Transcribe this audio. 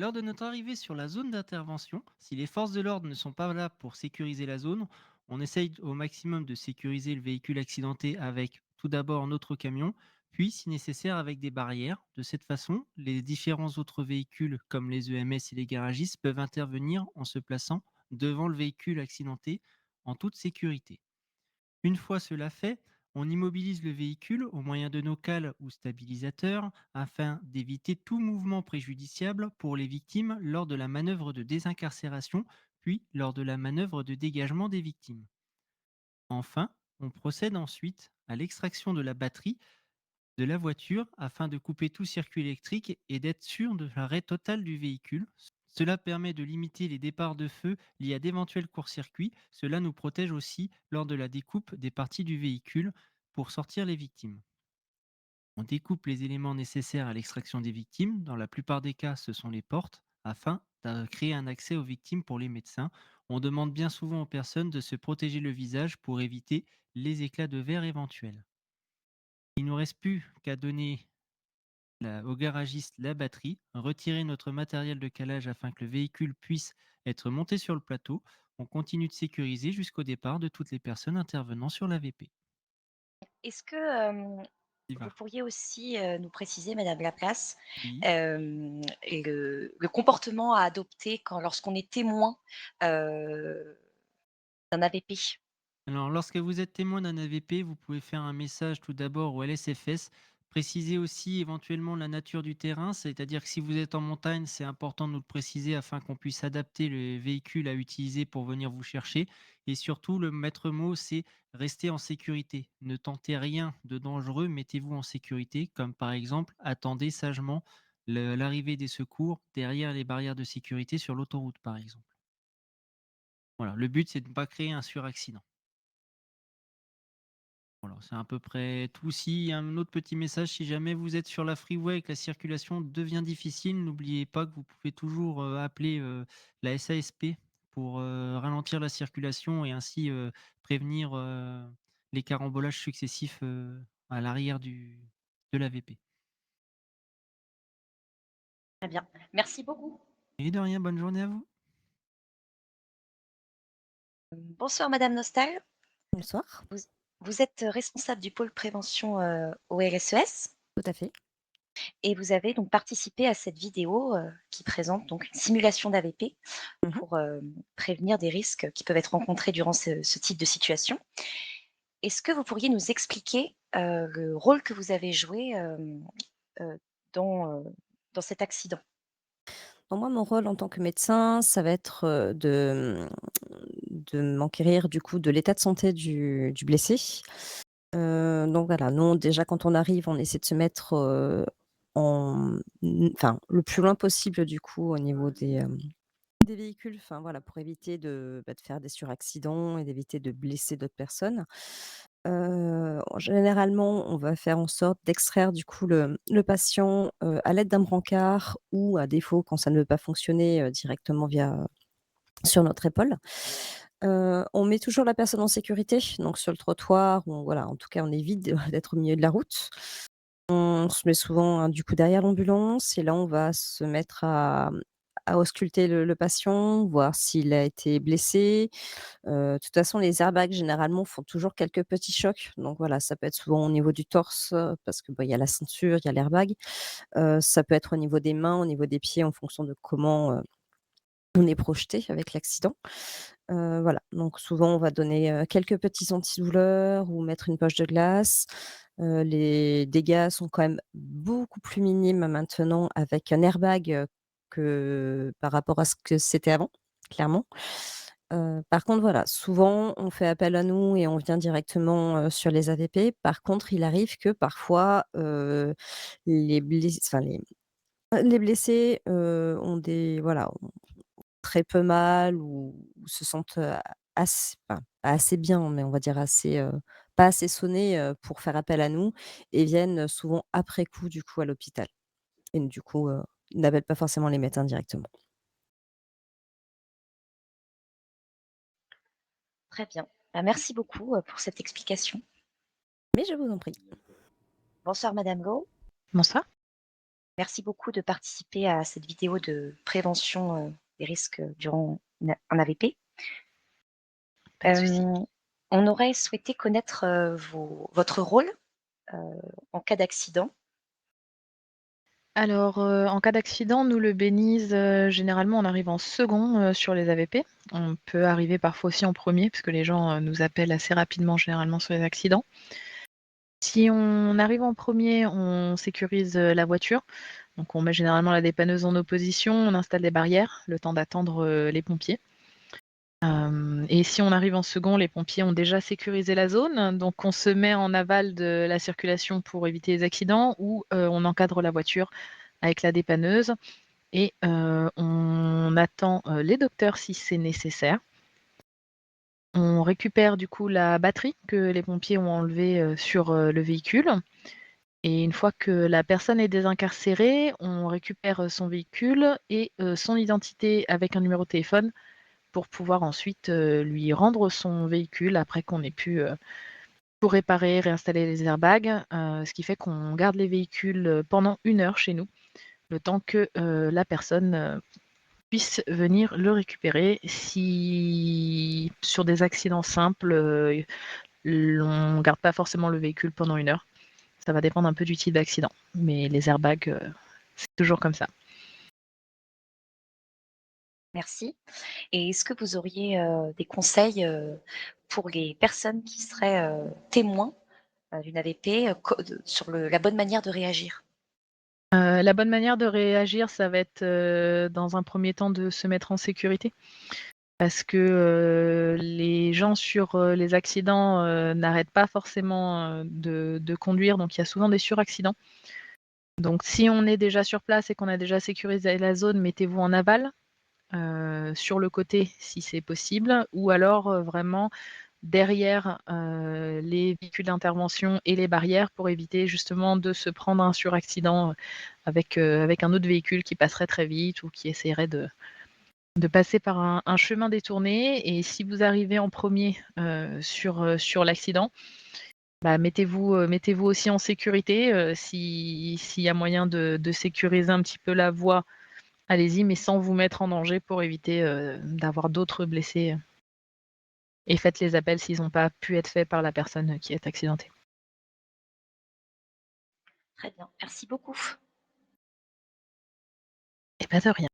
Lors de notre arrivée sur la zone d'intervention, si les forces de l'ordre ne sont pas là pour sécuriser la zone, on essaye au maximum de sécuriser le véhicule accidenté avec tout d'abord notre camion, puis si nécessaire avec des barrières. De cette façon, les différents autres véhicules comme les EMS et les garagistes peuvent intervenir en se plaçant devant le véhicule accidenté en toute sécurité. Une fois cela fait, on immobilise le véhicule au moyen de nos cales ou stabilisateurs afin d'éviter tout mouvement préjudiciable pour les victimes lors de la manœuvre de désincarcération, puis lors de la manœuvre de dégagement des victimes. Enfin, on procède ensuite à l'extraction de la batterie de la voiture afin de couper tout circuit électrique et d'être sûr de l'arrêt total du véhicule. Cela permet de limiter les départs de feu liés à d'éventuels courts-circuits. Cela nous protège aussi lors de la découpe des parties du véhicule pour sortir les victimes. On découpe les éléments nécessaires à l'extraction des victimes. Dans la plupart des cas, ce sont les portes, afin de créer un accès aux victimes pour les médecins. On demande bien souvent aux personnes de se protéger le visage pour éviter les éclats de verre éventuels. Il ne nous reste plus qu'à donner au garagiste la batterie, retirer notre matériel de calage afin que le véhicule puisse être monté sur le plateau. On continue de sécuriser jusqu'au départ de toutes les personnes intervenant sur l'AVP. Est-ce que, Y vous va. pourriez aussi, nous préciser, madame Laplace, Oui. le comportement à adopter lorsqu'on est témoin, heu, d'un AVP? Alors, lorsque vous êtes témoin d'un AVP, vous pouvez faire un message tout d'abord au LSFS. Préciser aussi éventuellement la nature du terrain, c'est-à-dire que si vous êtes en montagne, c'est important de nous le préciser afin qu'on puisse adapter le véhicule à utiliser pour venir vous chercher. Et surtout, le maître mot, c'est rester en sécurité. Ne tentez rien de dangereux, mettez-vous en sécurité, comme par exemple, attendez sagement l'arrivée des secours derrière les barrières de sécurité sur l'autoroute, par exemple. Voilà, le but, c'est de ne pas créer un suraccident. Voilà, c'est à peu près tout. Si un autre petit message, si jamais vous êtes sur la freeway et que la circulation devient difficile, n'oubliez pas que vous pouvez toujours, appeler, la SASP pour, ralentir la circulation et ainsi, prévenir, les carambolages successifs, à l'arrière de l'AVP. Très bien. Merci beaucoup. Et de rien, bonne journée à vous. Bonsoir madame Nostal. Bonsoir, Vous vous êtes responsable du pôle prévention, au RSES tout à fait. et vous avez donc participé à cette vidéo, qui présente donc une simulation d'AVP Mmh. pour, prévenir des risques qui peuvent être rencontrés durant ce type de situation. Est-ce que vous pourriez nous expliquer, le rôle que vous avez joué, heu, dans, heu, dans cet accident? Donc moi, mon rôle en tant que médecin, ça va être, de m'enquérir du coup de l'état de santé du blessé. Donc voilà, nous déjà quand on arrive, on essaie de se mettre, enfin le plus loin possible du coup au niveau des véhicules, enfin voilà, pour éviter de faire des suraccidents et d'éviter de blesser d'autres personnes. Généralement, on va faire en sorte d'extraire du coup le patient, à l'aide d'un brancard ou à défaut, quand ça ne veut pas fonctionner, directement sur notre épaule. On met toujours la personne en sécurité, donc sur le trottoir ou voilà, en tout cas, on évite d'être au milieu de la route. On se met souvent, hein, du coup derrière l'ambulance et là, on va se mettre à ausculter le patient, voir s'il a été blessé. De toute façon, les airbags généralement font toujours quelques petits chocs, donc voilà, ça peut être souvent au niveau du torse, parce que, bah, il y a la ceinture, il y a l'airbag. Ça peut être au niveau des mains, au niveau des pieds en fonction de comment, on est projeté avec l'accident. Voilà, donc souvent on va donner, quelques petits antidouleurs ou mettre une poche de glace. Les dégâts sont quand même beaucoup plus minimes maintenant avec un airbag, que par rapport à ce que c'était avant, clairement. Par contre, voilà, souvent on fait appel à nous et on vient directement, sur les AVP. Par contre, il arrive que parfois, les blessés, ont des voilà, ont très peu mal ou se sentent, pas assez bien, mais on va dire assez, pas assez sonnés, pour faire appel à nous et viennent souvent après coup, du coup, à l'hôpital et du coup, n'appellent pas forcément les médecins directement. Très bien. Bah, merci beaucoup, pour cette explication. Mais je vous en prie. Bonsoir madame Go. Bonsoir. Merci beaucoup de participer à cette vidéo de prévention, des risques, durant un AVP. Pas de souci. On aurait souhaité connaître, votre rôle, heu, en cas d'accident. Alors, en cas d'accident, nous, le Béniz, généralement, on arrive en second, sur les AVP. On peut arriver parfois aussi en premier, parce que les gens, nous appellent assez rapidement, généralement, sur les accidents. Si on arrive en premier, on sécurise, la voiture. Donc on met généralement la dépanneuse en opposition, on installe des barrières, le temps d'attendre, les pompiers. Et si on arrive en second, les pompiers ont déjà sécurisé la zone, donc on se met en aval de la circulation pour éviter les accidents ou, on encadre la voiture avec la dépanneuse et on attend, les docteurs si c'est nécessaire. On récupère du coup la batterie que les pompiers ont enlevée, sur, le véhicule et une fois que la personne est désincarcérée, on récupère, son véhicule et son identité avec un numéro de téléphone pour pouvoir ensuite, lui rendre son véhicule après qu'on ait pu, tout réparer, réinstaller les airbags. Ce qui fait qu'on garde les véhicules, pendant 1 heure chez nous, le temps que, la personne, puisse venir le récupérer. Si sur des accidents simples, on garde pas forcément le véhicule pendant 1 heure. Ça va dépendre un peu du type d'accident, mais les airbags, c'est toujours comme ça. Merci. Et est-ce que vous auriez, des conseils, pour les personnes qui seraient, témoins, d'une AVP, co de sur la bonne manière de réagir? La bonne manière de réagir, ça va être, dans un premier temps de se mettre en sécurité. Parce que, les gens sur, les accidents, n'arrêtent pas forcément, de conduire, donc il y a souvent des suraccidents. Donc si on est déjà sur place et qu'on a déjà sécurisé la zone, mettez-vous en aval, sur le côté si c'est possible ou alors, vraiment derrière, les véhicules d'intervention et les barrières pour éviter justement de se prendre un suraccident, avec un autre véhicule qui passerait très vite ou qui essaierait de passer par un chemin détourné et si vous arrivez en premier sur l'accident, bah, mettez-vous aussi en sécurité, s'il y a moyen de sécuriser un petit peu la voie, allez-y, mais sans vous mettre en danger pour éviter, d'avoir d'autres blessés, et faites les appels s'ils n'ont pas pu être faits par la personne qui est accidentée. Très bien, merci beaucoup. Et pas de rien.